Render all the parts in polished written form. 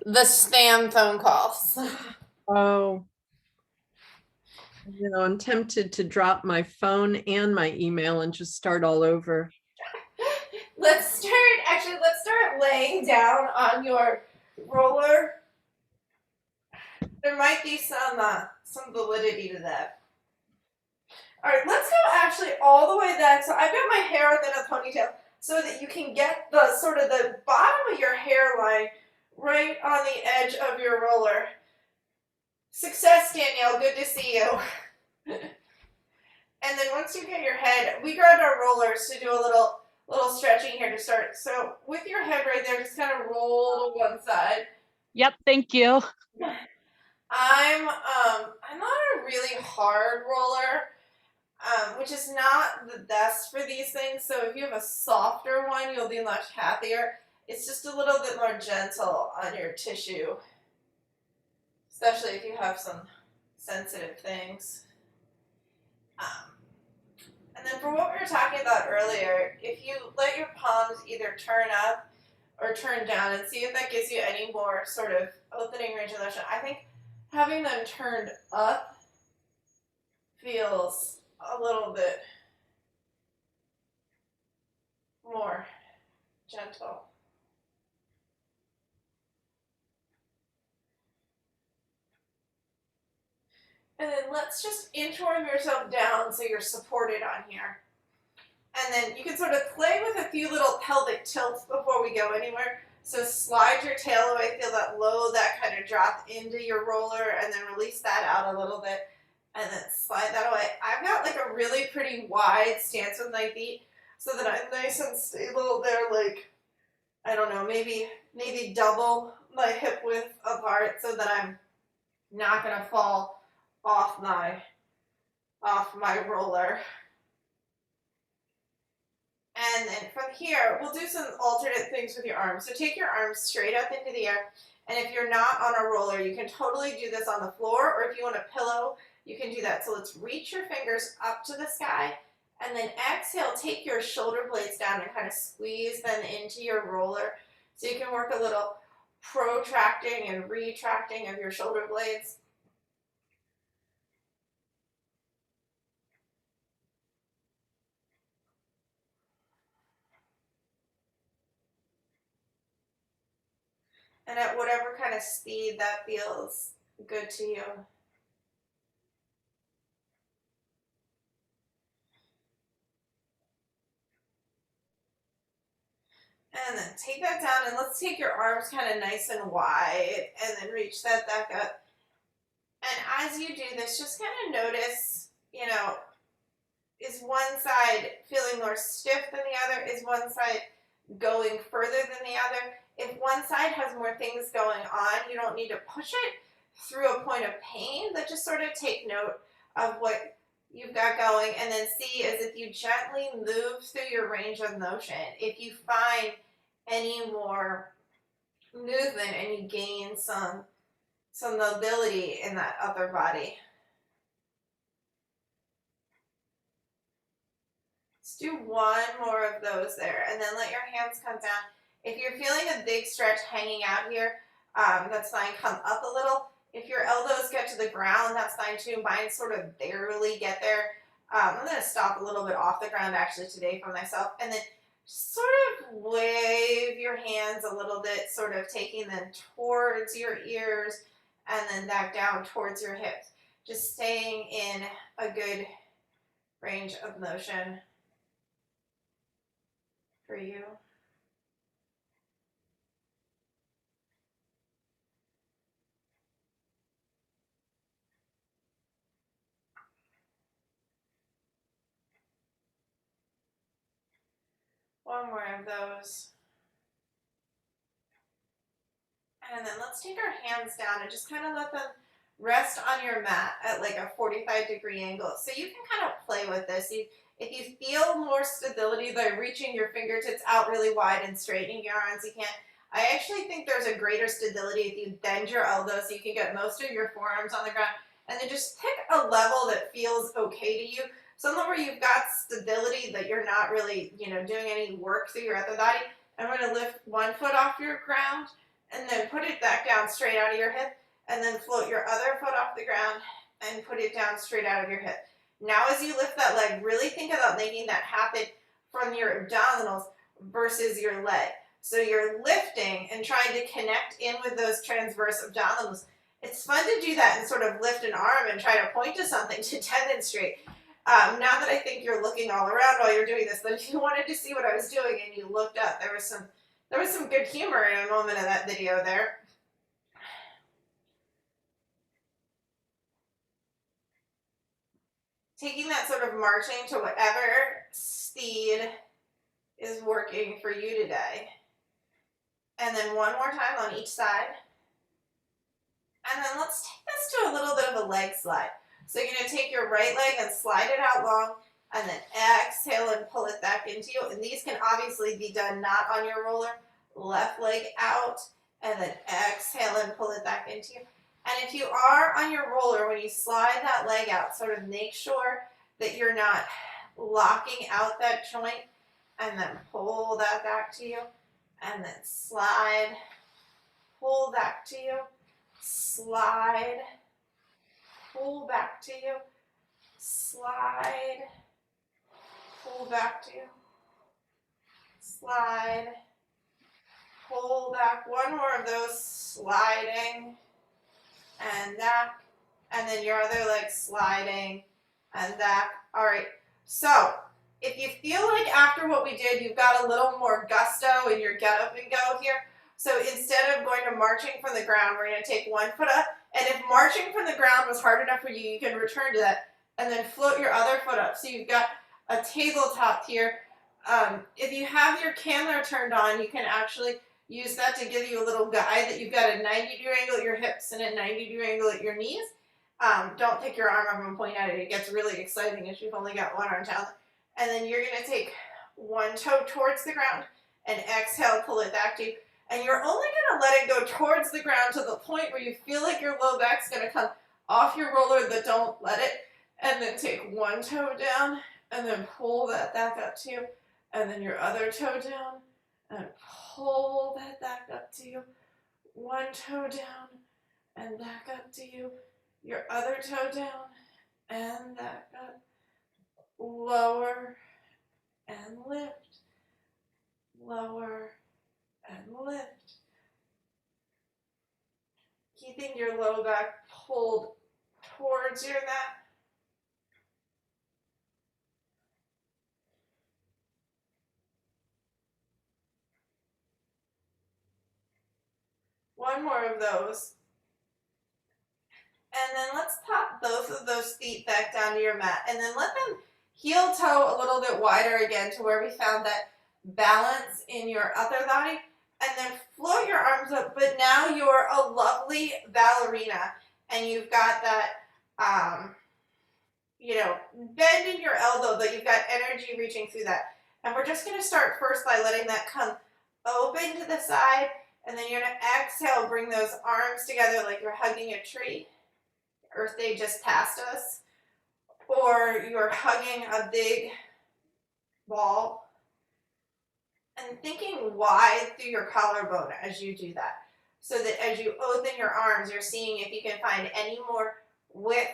The spam phone calls. Oh, I'm tempted to drop my phone and my email and just start all over. Let's start laying down on your roller. There might be some validity to that. All right, let's go actually all the way back. So I've got my hair within a ponytail so that you can get the sort of the bottom of your hairline right on the edge of your roller. Success, Danielle. Good to see you. And then once you get your head, we grabbed our rollers to do a little stretching here to start. So with your head right there, just kind of roll to one side. Yep, thank you. I'm not a really hard roller, which is not the best for these things. So if you have a softer one, you'll be much happier. It's just a little bit more gentle on your tissue, especially if you have some sensitive things. Um, and then for what we were talking about earlier, if you let your palms either turn up or turn down and see if that gives you any more sort of opening range of motion. I think having them turned up feels a little bit more gentle. And then let's just inchworm yourself down so you're supported on here. And then you can sort of play with a few little pelvic tilts before we go anywhere. So slide your tail away, feel that low, that kind of drop into your roller, and then release that out a little bit, and then slide that away. I've got like a really pretty wide stance with my feet so that I'm nice and stable. They're like, I don't know, maybe double my hip width apart so that I'm not gonna fall off my roller. And then from here, we'll do some alternate things with your arms. So take your arms straight up into the air. And if you're not on a roller, you can totally do this on the floor, or if you want a pillow, you can do that. So let's reach your fingers up to the sky, and then exhale, take your shoulder blades down and kind of squeeze them into your roller. So you can work a little protracting and retracting of your shoulder blades. And at whatever kind of speed that feels good to you. And then take that down, and let's take your arms kind of nice and wide, and then reach that back up. And as you do this, just kind of notice, is one side feeling more stiff than the other? Is one side going further than the other? If one side has more things going on, you don't need to push it through a point of pain, but just sort of take note of what you've got going, and then see as if you gently move through your range of motion. If you find any more movement and you gain some mobility in that upper body. Let's do one more of those there, and then let your hands come down. If you're feeling a big stretch hanging out here, that's fine. Come up a little. If your elbows get to the ground, that's fine too. Mine sort of barely get there. I'm going to stop a little bit off the ground actually today for myself, and then sort of wave your hands a little bit, sort of taking them towards your ears and then back down towards your hips. Just staying in a good range of motion for you. One more of those. And then let's take our hands down and just kind of let them rest on your mat at like a 45-degree angle. So you can kind of play with this. If you feel more stability by reaching your fingertips out really wide and straightening your arms, you can. I actually think there's a greater stability if you bend your elbows so you can get most of your forearms on the ground. And then just pick a level that feels okay to you. Somewhere where you've got stability that you're not really, doing any work through your upper body. I'm going to lift one foot off your ground and then put it back down straight out of your hip, and then float your other foot off the ground and put it down straight out of your hip. Now as you lift that leg, really think about making that happen from your abdominals versus your leg. So you're lifting and trying to connect in with those transverse abdominals. It's fun to do that and sort of lift an arm and try to point to something to demonstrate. Now that I think you're looking all around while you're doing this, but if you wanted to see what I was doing and you looked up, there was some good humor in a moment of that video there. Taking that sort of marching to whatever speed is working for you today. And then one more time on each side. And then let's take this to a little bit of a leg slide. So you're going to take your right leg and slide it out long, and then exhale and pull it back into you. And these can obviously be done not on your roller. Left leg out, and then exhale and pull it back into you. And if you are on your roller, when you slide that leg out, sort of make sure that you're not locking out that joint, and then pull that back to you, and then slide, pull back to you, slide, pull back to you, slide, pull back to you, slide, pull back. One more of those, sliding and back, and then your other leg sliding and back. All right, so if you feel like after what we did, you've got a little more gusto in your get up and go here. So instead of going to marching from the ground, we're going to take one foot up. And if marching from the ground was hard enough for you, you can return to that and then float your other foot up. So you've got a tabletop here. If you have your camera turned on, you can actually use that to give you a little guide that you've got a 90-degree angle at your hips and a 90-degree angle at your knees. Don't take your arm up and point at it. It gets really exciting if you've only got one arm down. And then you're going to take one toe towards the ground and exhale, pull it back to you. And you're only going to let it go towards the ground to the point where you feel like your low back's going to come off your roller, but don't let it. And then take one toe down and then pull that back up to you. And then your other toe down and pull that back up to you. One toe down and back up to you. Your other toe down and back up. Lower and lift. Lower and lift. Keeping your low back pulled towards your mat. One more of those. And then let's pop both of those feet back down to your mat. And then let them heel toe a little bit wider again to where we found that balance in your upper body. And then float your arms up. But now you're a lovely ballerina. And you've got that, bend in your elbow, but you've got energy reaching through that. And we're just going to start first by letting that come open to the side. And then you're going to exhale, bring those arms together like you're hugging a tree. Earth Day just passed us. Or you're hugging a big ball. And thinking wide through your collarbone as you do that. So that as you open your arms, you're seeing if you can find any more width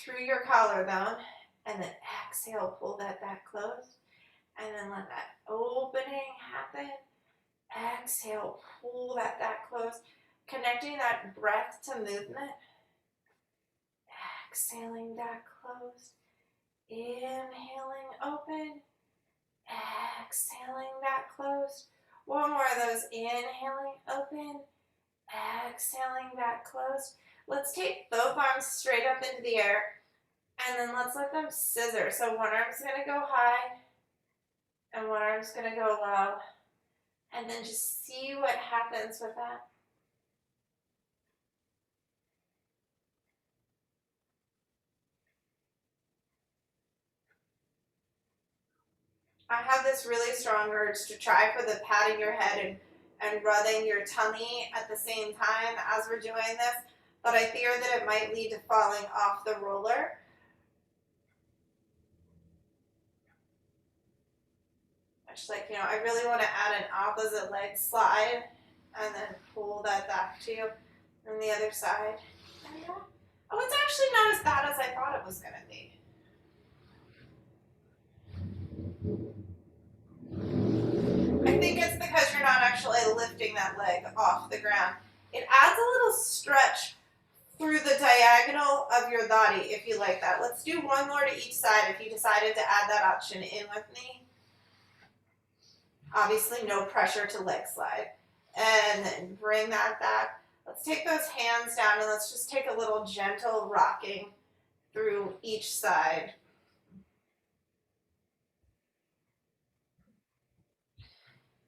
through your collarbone. And then exhale, pull that back closed. And then let that opening happen. Exhale, pull that back closed. Connecting that breath to movement. Exhaling back closed. Inhaling open. Exhaling back closed. One more of those. Inhaling open. Exhaling back closed. Let's take both arms straight up into the air. And then let's let them scissor. So one arm's going to go high. And one arm's going to go low. And then just see what happens with that. I have this really strong urge to try for the patting your head and rubbing your tummy at the same time as we're doing this, but I fear that it might lead to falling off the roller. Just like, I really want to add an opposite leg slide and then pull that back to you from the other side. Oh, it's actually not as bad as I thought it was going to be. I think it's because you're not actually lifting that leg off the ground. It adds a little stretch through the diagonal of your body if you like that. Let's do one more to each side if you decided to add that option in with me. Obviously, no pressure to leg slide. And then bring that back. Let's take those hands down and let's just take a little gentle rocking through each side.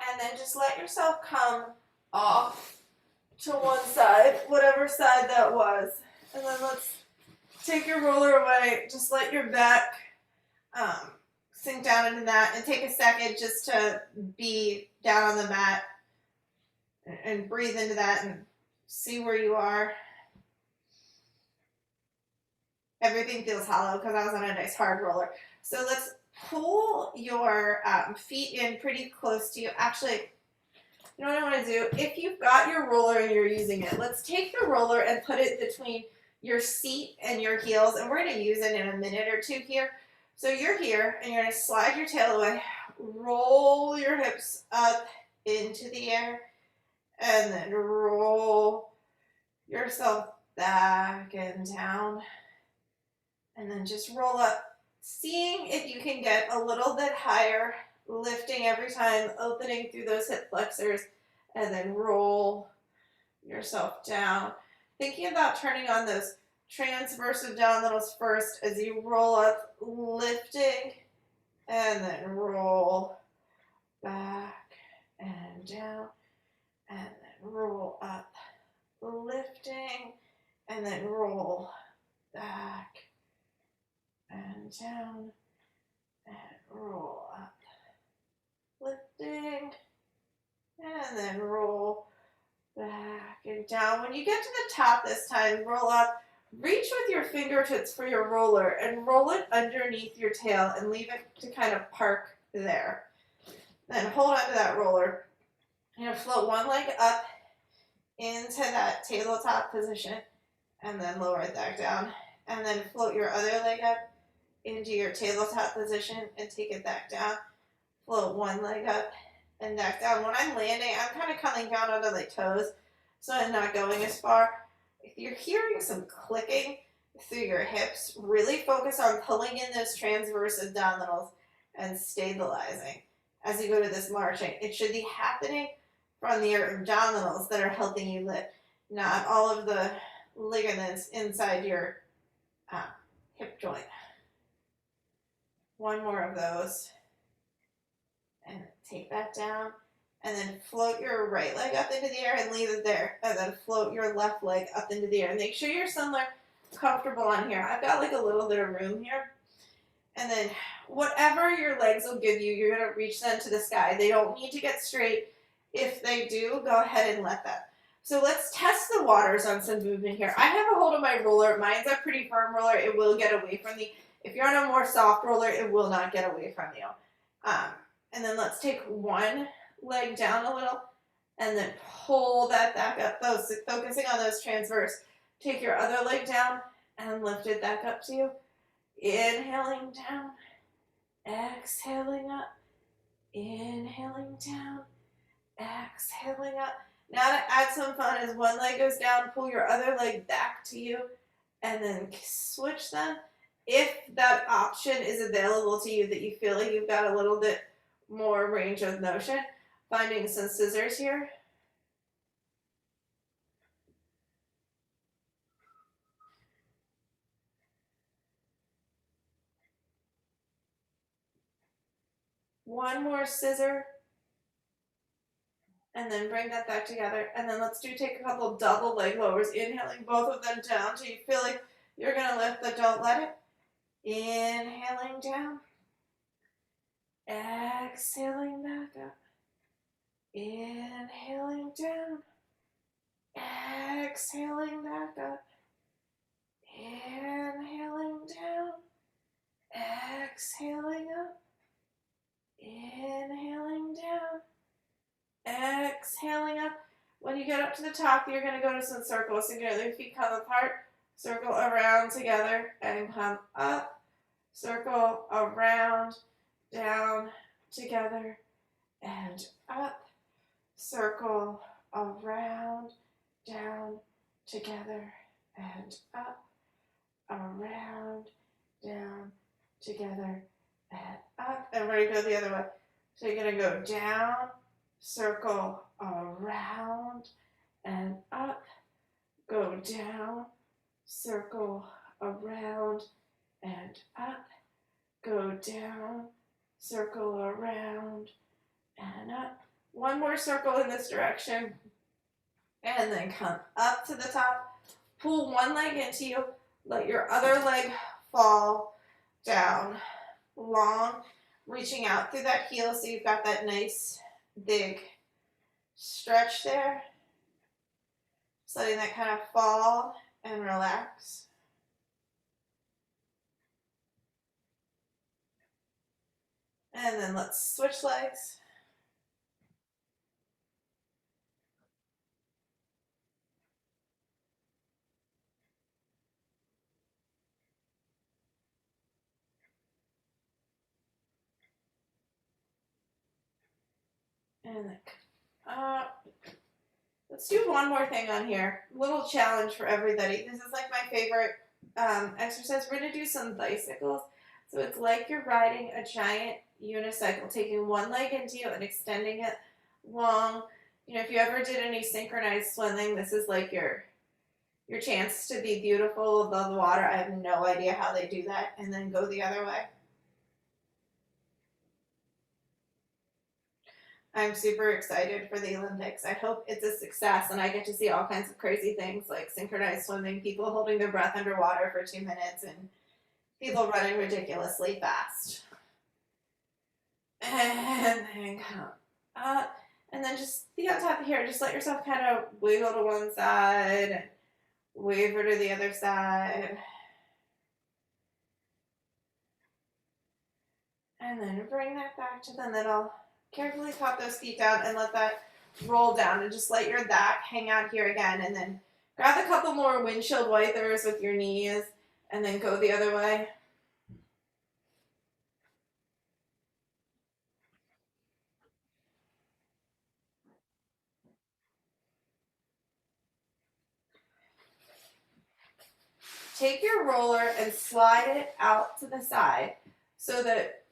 And then just let yourself come off to one side, whatever side that was. And then let's take your roller away. Just let your back sink down into that and take a second just to be down on the mat and breathe into that and see where you are. Everything feels hollow because I was on a nice hard roller. So let's pull your feet in pretty close to you. Actually, you know what I want to do? If you've got your roller and you're using it, let's take the roller and put it between your seat and your heels. And we're going to use it in a minute or two here. So you're here and you're going to slide your tail away, roll your hips up into the air, and then roll yourself back and down. And then just roll up, seeing if you can get a little bit higher, lifting every time, opening through those hip flexors, and then roll yourself down. Thinking about turning on those transverse abdominals first as you roll up, lifting, and then roll back and down, and then roll up, lifting, and then roll back and down, and roll up, lifting, and then roll back and down. When you get to the top this time, roll up, reach with your fingertips for your roller and roll it underneath your tail and leave it to kind of park there. Then hold on to that roller. You're going to float one leg up into that tabletop position and then lower it back down. And then float your other leg up into your tabletop position and take it back down. Float one leg up and back down. When I'm landing, I'm kind of coming down onto the toes, so I'm not going as far. If you're hearing some clicking through your hips, really focus on pulling in those transverse abdominals and stabilizing as you go to this marching. It should be happening from your abdominals that are helping you lift, not all of the ligaments inside your hip joint. One more of those. And take that down. And then float your right leg up into the air and leave it there. And then float your left leg up into the air. And make sure you're somewhere comfortable on here. I've got like a little bit of room here. And then whatever your legs will give you, you're going to reach them to the sky. They don't need to get straight. If they do, go ahead and let them. So let's test the waters on some movement here. I have a hold of my roller. Mine's a pretty firm roller. It will get away from me. If you're on a more soft roller, it will not get away from you. And then let's take one leg down a little and then pull that back up. Focusing on those transverse. Take your other leg down and lift it back up to you. Inhaling down, exhaling up, inhaling down, exhaling up. Now to add some fun, as one leg goes down, pull your other leg back to you and then switch them. If that option is available to you, that you feel like you've got a little bit more range of motion, finding some scissors here. One more scissor. And then bring that back together. And then let's take a couple double leg lowers. Inhaling both of them down till you feel like you're going to lift, but don't let it. Inhaling down. Exhaling back up. Inhaling down. Exhaling back up. Inhaling down. Exhaling up. Inhaling down. Exhaling up. up to the top, you're going to go to some circles. So you're going to feet come apart, circle around together, and come up, circle around, down, together, and up, circle around, down, together, and up, around, down, together, and up. And we're going to go the other way. So you're going to go down, circle around, and up, go down, circle around, and up, go down, circle around, and up. One more circle in this direction, and then come up to the top. Pull one leg into you, let your other leg fall down, long, reaching out through that heel so you've got that nice big stretch there. Just letting that kind of fall and relax. And then let's switch legs. And then let's do one more thing on here. Little challenge for everybody. This is like my favorite exercise. We're going to do some bicycles. So it's like you're riding a giant unicycle, taking one leg into you and extending it long. You know, if you ever did any synchronized swimming, this is like your chance to be beautiful above the water. I have no idea how they do that. And then go the other way. I'm super excited for the Olympics. I hope it's a success and I get to see all kinds of crazy things like synchronized swimming, people holding their breath underwater for 2 minutes, and people running ridiculously fast. And then come up. And then just be on top of here. Just let yourself kind of wiggle to one side and waver to the other side. And then bring that back to the middle. Carefully pop those feet down and let that roll down, and just let your back hang out here again, and then grab a couple more windshield wipers with your knees and then go the other way. Take your roller and slide it out to the side so that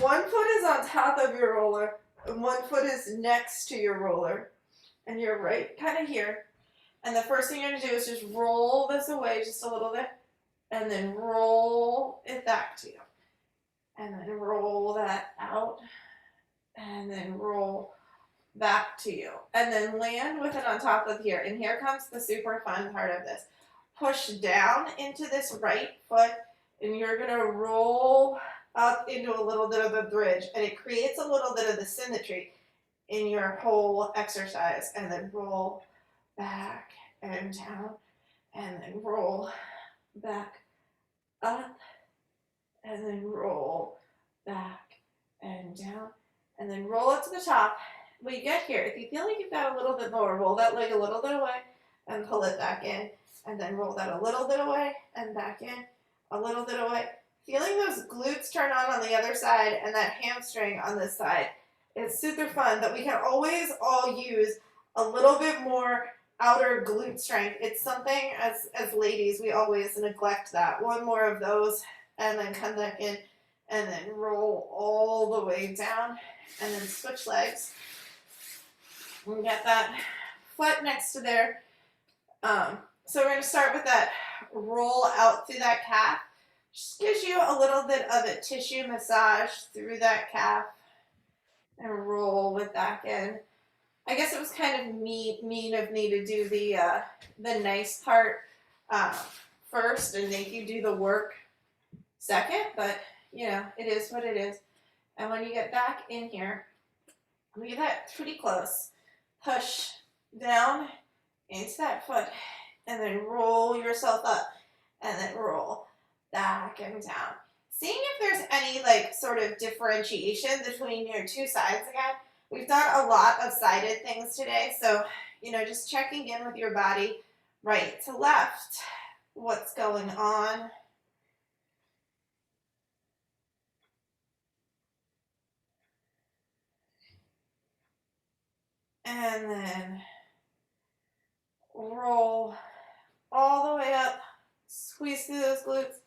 one foot is on top of your roller and one foot is next to your roller, and you're right kind of here. And the first thing you're going to do is just roll this away just a little bit, and then roll it back to you. And then roll that out, and then roll back to you. And then land with it on top of here. And here comes the super fun part of this. Push down into this right foot, and you're going to roll up into a little bit of a bridge. And it creates a little bit of the symmetry in your whole exercise. And then roll back and down, and then roll back up, and then roll back and down, and then roll up to the top. When you get here, if you feel like you've got a little bit more, roll that leg a little bit away and pull it back in, and then roll that a little bit away and back in, a little bit away. Feeling those glutes turn on the other side and that hamstring on this side. It's super fun, but we can always all use a little bit more outer glute strength. It's something as ladies, we always neglect that. One more of those, and then come back in, and then roll all the way down, and then switch legs. And get that foot next to there. So we're going to start with that roll out through that calf. Just gives you a little bit of a tissue massage through that calf, and roll it back in. I guess it was kind of mean of me to do the nice part first and make you do the work second, but you know, it is what it is. And when you get back in here, we get that pretty close. Push down into that foot, and then roll yourself up, and then roll back and down. Seeing if there's any like sort of differentiation between your two sides again. We've done a lot of sided things today, so, just checking in with your body, right to left, what's going on. And then roll all the way up, squeeze through those glutes,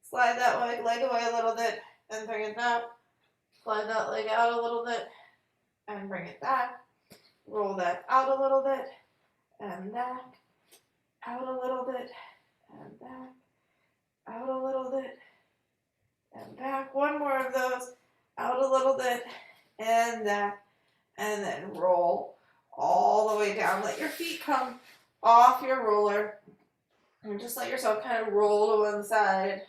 slide that leg away a little bit, and bring it down. Slide that leg out a little bit, and bring it back. Roll that out a little bit, and back, out a little bit, and back, out a little bit, and back. One more of those, out a little bit, and back, and then roll all the way down. Let your feet come off your roller, and just let yourself kind of roll to one side,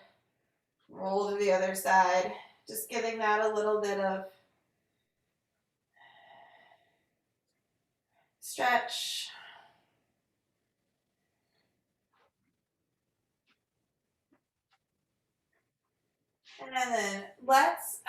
roll to the other side, just giving that a little bit of stretch. And then let's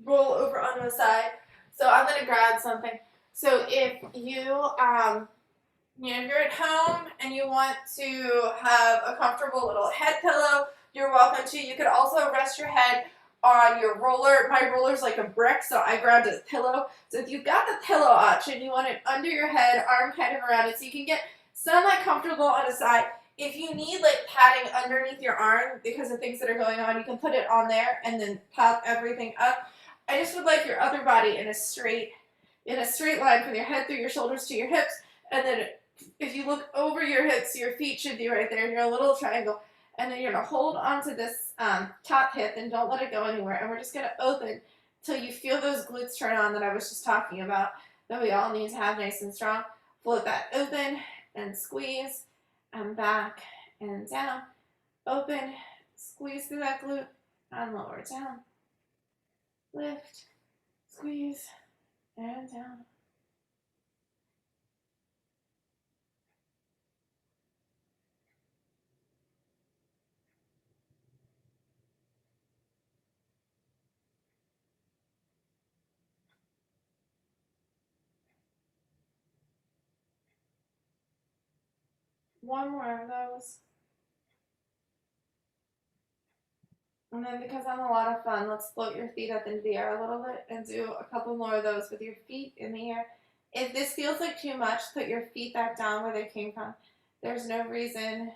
roll over onto the side. So I'm going to grab something. So if if you're at home and you want to have a comfortable little head pillow, you're welcome to. You could also rest your head on your roller. My roller's like a brick, so I grabbed a pillow. So if you've got the pillow option, you want it under your head, arm kind of around it, so you can get somewhat comfortable on the side. If you need like padding underneath your arm because of things that are going on, you can put it on there and then pop everything up. I just would like your other body in a straight line from your head through your shoulders to your hips, and then if you look over your hips, your feet should be right there in your little triangle. And then you're going to hold onto this top hip and don't let it go anywhere. And we're just going to open till you feel those glutes turn on that I was just talking about, that we all need to have nice and strong. Float that open and squeeze and back and down. Open, squeeze through that glute and lower down. Lift, squeeze, and down. One more of those. And then because I'm a lot of fun, let's float your feet up into the air a little bit and do a couple more of those with your feet in the air. If this feels like too much, put your feet back down where they came from. There's no reason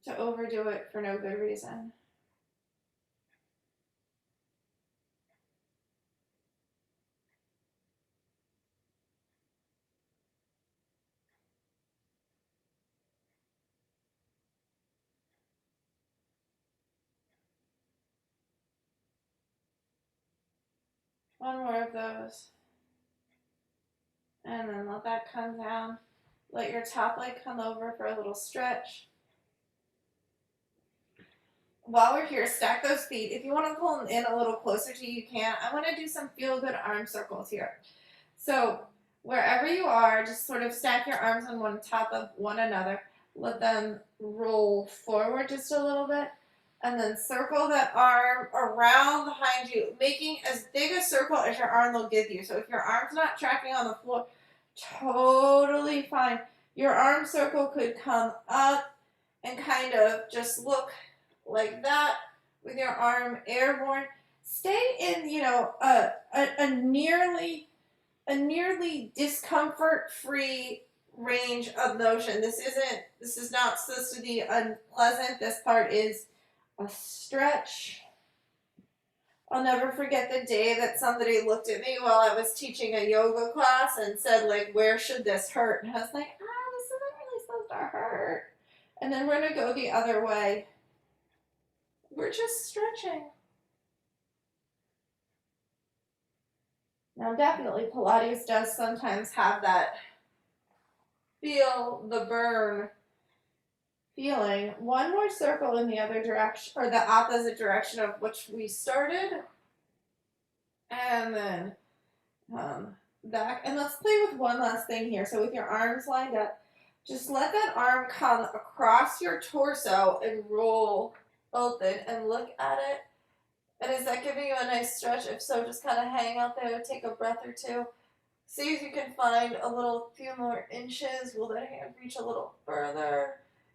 to overdo it for no good reason. One more of those. And then let that come down. Let your top leg come over for a little stretch. While we're here, stack those feet. If you want to pull them in a little closer to you, you can. I want to do some feel-good arm circles here. So wherever you are, just sort of stack your arms on one top of one another. Let them roll forward just a little bit. And then circle that arm around behind you, making as big a circle as your arm will give you. So if your arm's not tracking on the floor, totally fine. Your arm circle could come up and kind of just look like that with your arm airborne. Stay in, a nearly discomfort-free range of motion. This is not supposed to be unpleasant. This part is a stretch. I'll never forget the day that somebody looked at me while I was teaching a yoga class and said, like, where should this hurt? And I was like, this isn't really supposed to hurt. And then we're going to go the other way. We're just stretching. Now, definitely Pilates does sometimes have that feel the burn feeling. One more circle in the other direction, or the opposite direction of which we started. And then back. And let's play with one last thing here. So with your arms lined up, just let that arm come across your torso and roll open and look at it And is that giving you a nice stretch? If so, just kind of hang out there, take a breath or two. See if you can find a little few more inches. Will that hand reach a little further?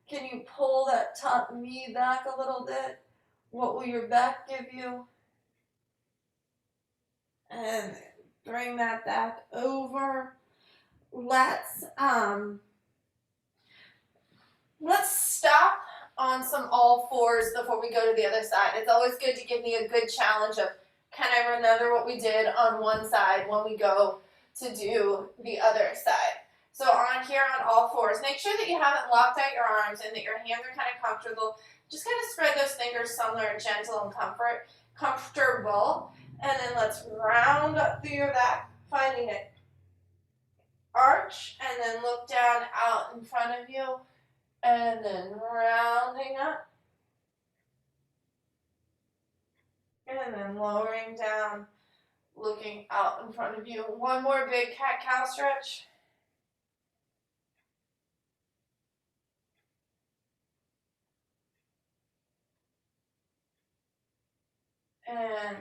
Can you pull that top knee back a little bit? What will your back give you? And bring that back over. Let's um let's stop on some all fours before we go to the other side. It's always good to give me a good challenge of, can I remember what we did on one side when we go to do the other side? So on here on all fours, make sure that you haven't locked out your arms and that your hands are kind of comfortable. Just kind of spread those fingers somewhere gentle and comfortable. And then let's round up through your back, finding an arch, and then look down out in front of you, and then rounding up, and then lowering down, looking out in front of you. One more big cat-cow stretch. And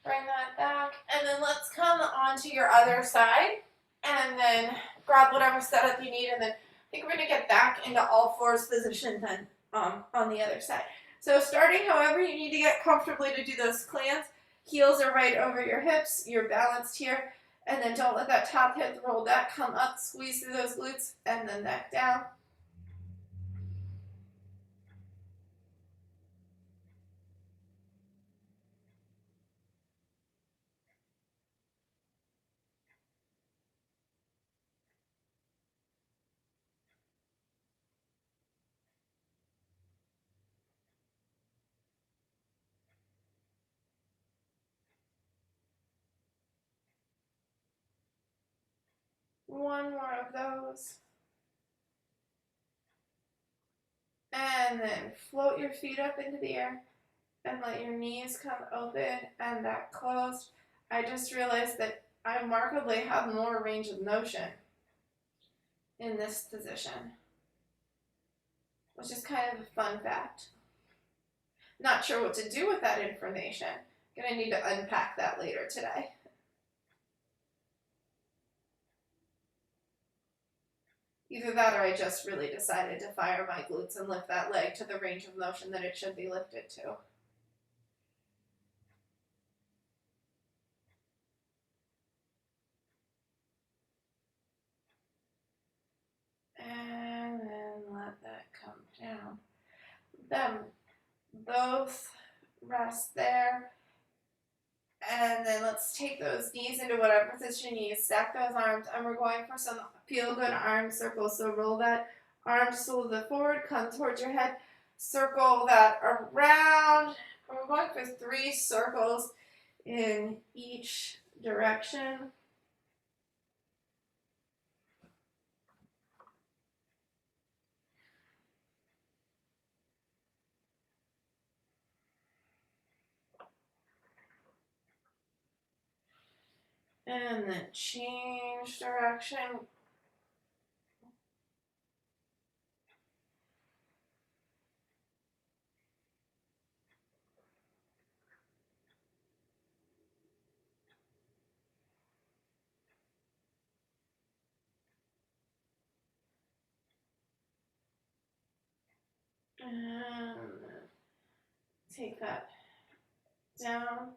bring that back. And then let's come onto your other side. And then grab whatever setup you need. And then I think we're going to get back into all fours position then on the other side. So starting however you need to get comfortably to do those clans. Heels are right over your hips. You're balanced here. And then don't let that top hip roll back. Come up, squeeze through those glutes, and then back down. One more of those. And then float your feet up into the air and let your knees come open and back closed. I just realized that I markedly have more range of motion in this position, which is kind of a fun fact. Not sure what to do with that information. Gonna need to unpack that later today. Either that or I just really decided to fire my glutes and lift that leg to the range of motion that it should be lifted to. And then let that come down. Then both rest there. And then let's take those knees into whatever position you need. Stack those arms, and we're going for some feel good arm circles. So roll that arm shoulder forward, come towards your head, circle that around. And we're going for 3 circles in each direction. And then change direction. And take that down.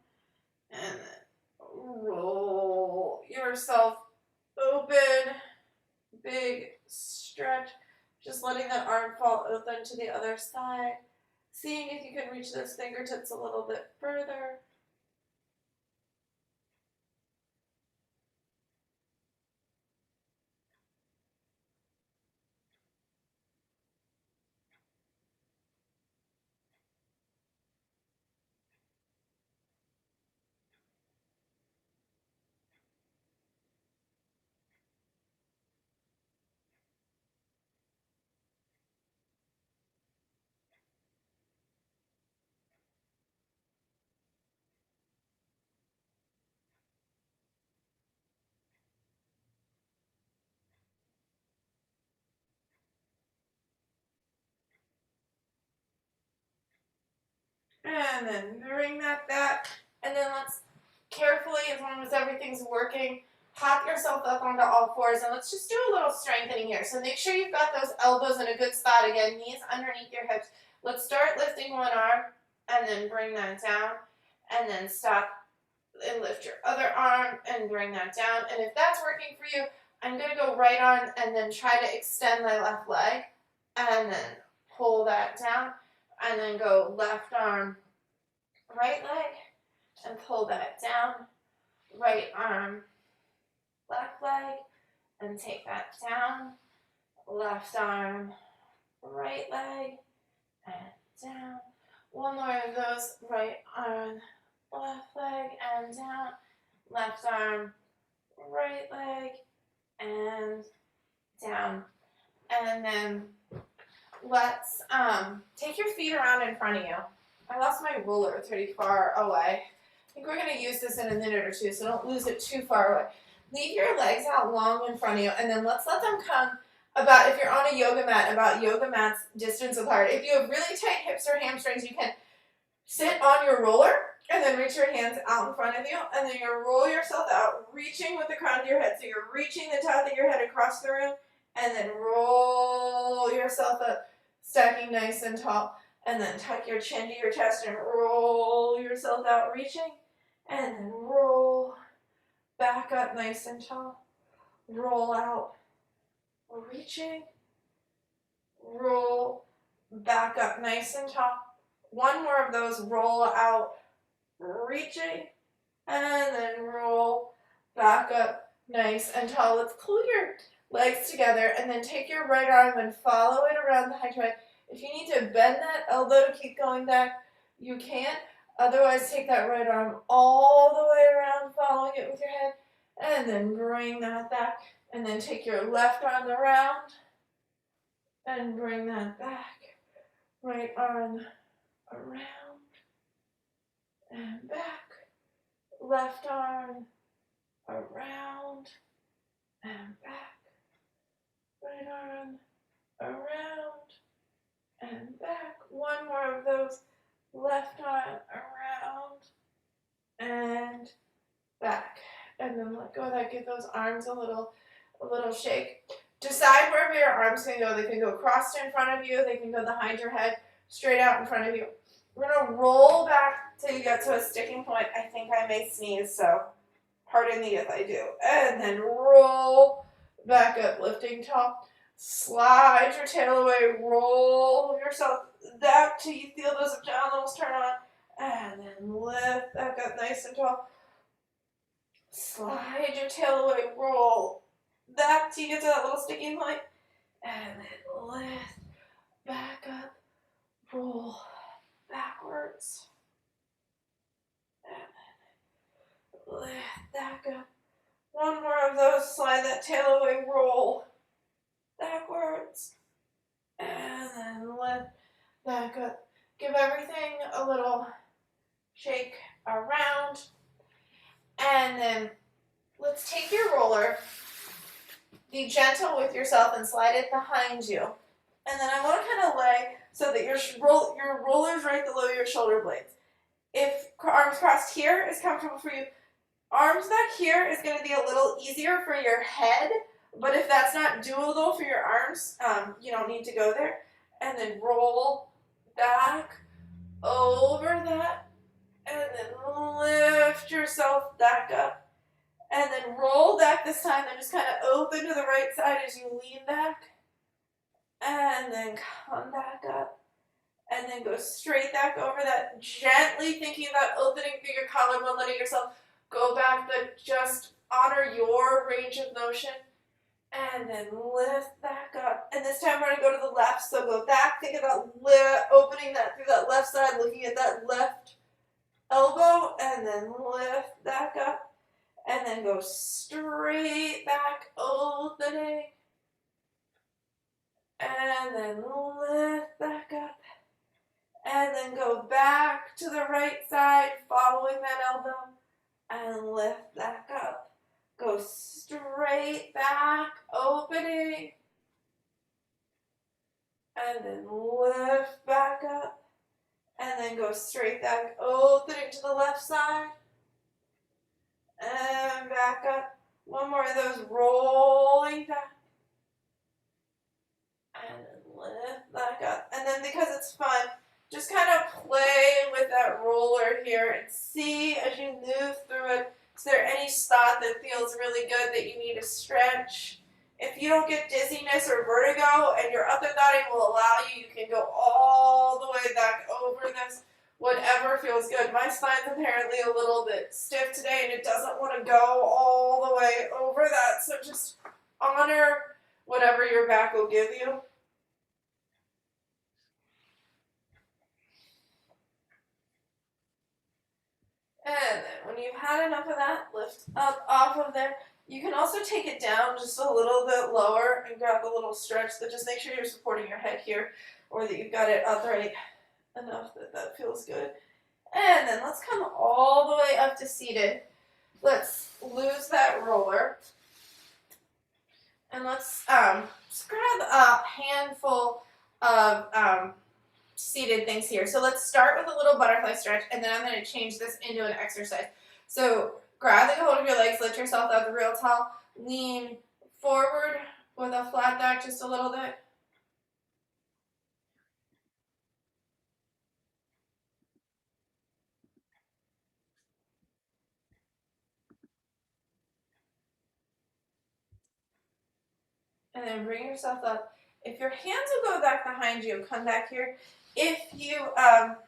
And then roll yourself open. Big stretch. Just letting that arm fall open to the other side. Seeing if you can reach those fingertips a little bit further. and then bring that back, and then let's carefully, as long as everything's working, hop yourself up onto all fours, and let's just do a little strengthening here. So make sure you've got those elbows in a good spot again, knees underneath your hips. Let's start lifting one arm, and then bring that down, and then stop and lift your other arm and bring that down. And if that's working for you, I'm going to go right arm and then try to extend my left leg, and then pull that down, and then go left arm, right leg, and pull that down, right arm, left leg, and take that down, left arm, right leg, and down. One more of those, right arm, left leg, and down, left arm, right leg, and down. And then let's take your feet around in front of you. I lost my ruler pretty far away. I think we're going to use this in a minute or two, so don't lose it too far away. Leave your legs out long in front of you, and then let's let them come about, if you're on a yoga mat, about yoga mat's distance apart. If you have really tight hips or hamstrings, you can sit on your roller and then reach your hands out in front of you, and then you roll yourself out, reaching with the crown of your head. So you're reaching the top of your head across the room, and then roll yourself up, stacking nice and tall, and then tuck your chin to your chest and roll yourself out, reaching, and then roll back up nice and tall, roll out, reaching, roll back up nice and tall. One more of those, roll out, reaching, and then roll back up nice and tall. Let's pull your legs together and then take your right arm and follow it around the high head. If you need to bend that elbow to keep going back, you can. Otherwise, take that right arm all the way around, following it with your head, and then bring that back. And then take your left arm around and bring that back. Right arm around and back. Left arm around and back. Right arm around and back. One more of those. Left arm around and back. And then let go of that. Give those arms a little shake. Decide wherever your arms can go. They can go crossed in front of you. They can go behind your head, straight out in front of you. We're going to roll back till you get to a sticking point. I think I may sneeze, so pardon me if I do. And then roll back up, lifting tall. Slide your tail away. Roll yourself back till you feel those abdominals turn on. And then lift back up nice and tall. Slide your tail away. Roll back till you get to that little sticking point. And then lift back up. Roll backwards. And then lift back up. One more of those. Slide that tail away. Roll backwards. And then lift back up. Give everything a little shake around. And then let's take your roller. Be gentle with yourself and slide it behind you. And then I want to kind of lay so that your roller's right below your shoulder blades. If arms crossed here is comfortable for you, arms back here is going to be a little easier for your head. But if that's not doable for your arms, you don't need to go there. And then roll back over that. And then lift yourself back up. And then roll back this time and just kind of open to the right side as you lean back. And then come back up. And then go straight back over that, gently thinking about opening through your collarbone, letting yourself go back, but just honor your range of motion. And then lift back up. And this time we're going to go to the left, so go back, think about opening that through that left side, looking at that left elbow, and then lift back up. And then go straight back, opening. And then lift back up. And then go back to the right side, following that elbow. And lift back up. Go straight back, opening. And then lift back up. And then go go straight back, opening to the left side. And back up. One more of those, rolling back. And lift back up. And then because it's fun, just kind of play with that roller here and see as you move through it, is there any spot that feels really good that you need to stretch? If you don't get dizziness or vertigo and your upper body will allow you, you can go all the way back over this, whatever feels good. My spine's apparently a little bit stiff today and it doesn't want to go all the way over that, so just honor whatever your back will give you. And then when you've had enough of that, lift up off of there. You can also take it down just a little bit lower and grab a little stretch, but just make sure you're supporting your head here or that you've got it upright enough that that feels good. And then let's come all the way up to seated. Let's lose that roller. And let's just grab a handful of seated things here. So let's start with a little butterfly stretch, and then I'm going to change this into an exercise. So grab the hold of your legs, lift yourself up real tall, lean forward with a flat back just a little bit. And then bring yourself up. If your hands will go back behind you, come back here. If you are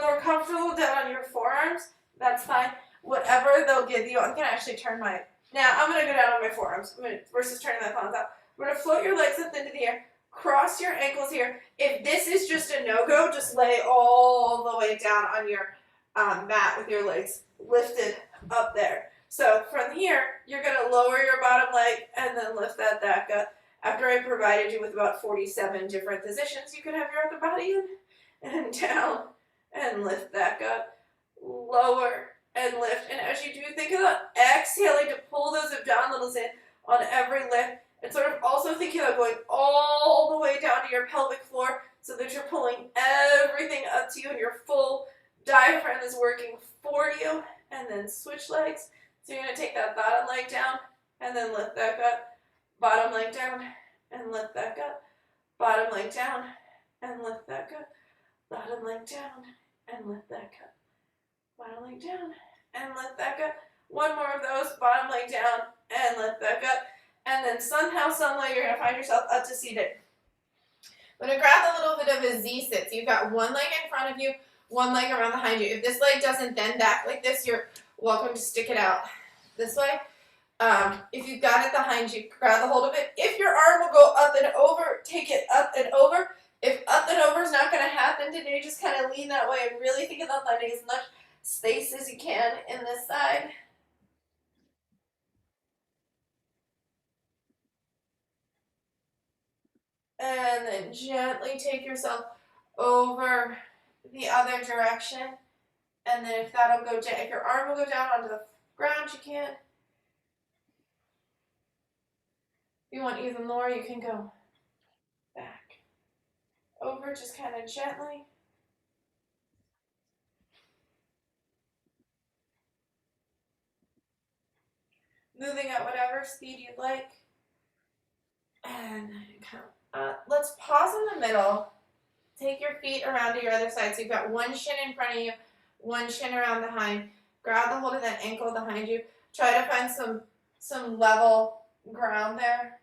more comfortable down on your forearms, that's fine. Whatever they'll give you, I'm going to actually turn my, now I'm going to go down on my forearms versus turning my palms out. We're going to float your legs up into the air, cross your ankles here. If this is just a no-go, just lay all the way down on your mat with your legs lifted up there. So from here, you're going to lower your bottom leg and then lift that back up. After I provided you with about 47 different positions, you can have your upper body in and down and lift back up, lower and lift. And as you do, think about exhaling to pull those abdominals in on every lift, and sort of also thinking about going all the way down to your pelvic floor so that you're pulling everything up to you and your full diaphragm is working for you. And then switch legs. So you're going to take that bottom leg down and then lift back up. Bottom leg down and lift back up. Bottom leg down and lift back up. Bottom leg down and lift back up. Bottom leg down and lift back up. One more of those. Bottom leg down and lift back up. And then somehow, some way, you're going to find yourself up to seated. I'm going to grab a little bit of a Z sit. So you've got one leg in front of you, one leg around behind you. If this leg doesn't bend back like this, you're welcome to stick it out this way. If you've got it behind you, grab the hold of it. If your arm will go up and over, take it up and over. If up and over is not going to happen today, just kind of lean that way and really think about finding as much space as you can in this side. And then gently take yourself over the other direction. And then if that'll go down, if your arm will go down onto the ground, you can. If you want even lower, you can go back, over, just kind of gently. Moving at whatever speed you'd like. And then come up. Let's pause in the middle. Take your feet around to your other side. So you've got one shin in front of you, one shin around behind. Grab the hold of that ankle behind you. Try to find some level ground there.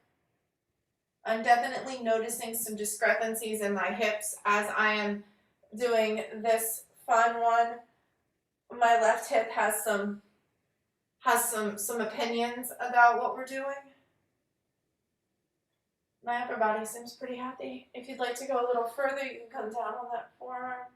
I'm definitely noticing some discrepancies in my hips as I am doing this fun one. My left hip has some opinions about what we're doing. My upper body seems pretty happy. If you'd like to go a little further, you can come down on that forearm.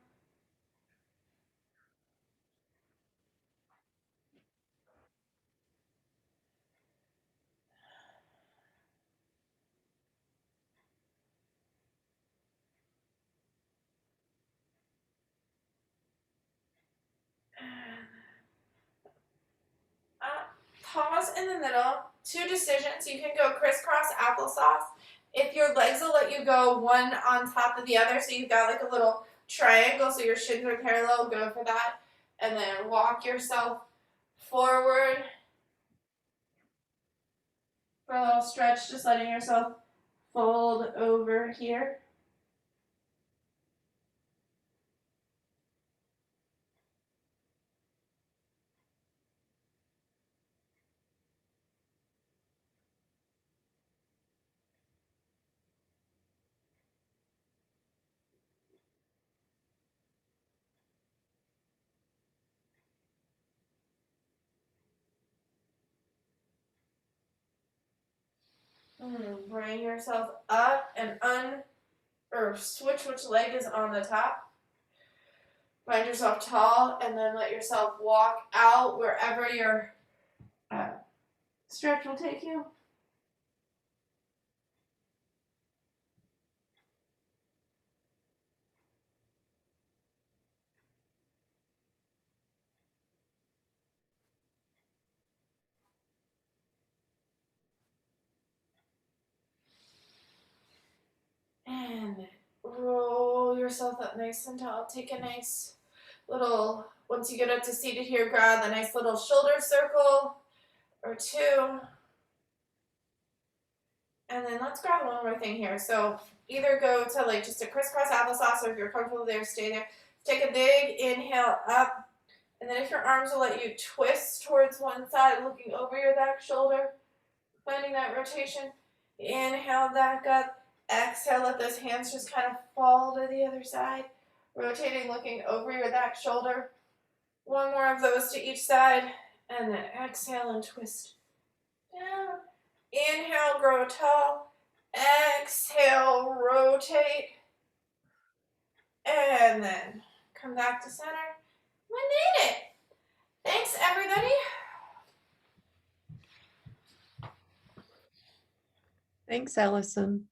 Pause in the middle. Two decisions. You can go crisscross applesauce. If your legs will let you go one on top of the other, so you've got like a little triangle so your shins are parallel, go for that. And then walk yourself forward for a little stretch, just letting yourself fold over here. Bring yourself up and or switch which leg is on the top. Find yourself tall and then let yourself walk out wherever your stretch will take you. And roll yourself up nice and tall. Take a nice little, once you get up to seated here, grab a nice little shoulder circle or two. And then let's grab one more thing here. So either go to like just a crisscross applesauce, or if you're comfortable there, stay there. Take a big inhale up. And then if your arms will let you twist towards one side, looking over your back shoulder, finding that rotation. Inhale back up. Exhale, let those hands just kind of fall to the other side. Rotating, looking over your back shoulder. One more of those to each side. And then exhale and twist down. Inhale, grow tall. Exhale, rotate. And then come back to center. We made it. Thanks, everybody. Thanks, Allison.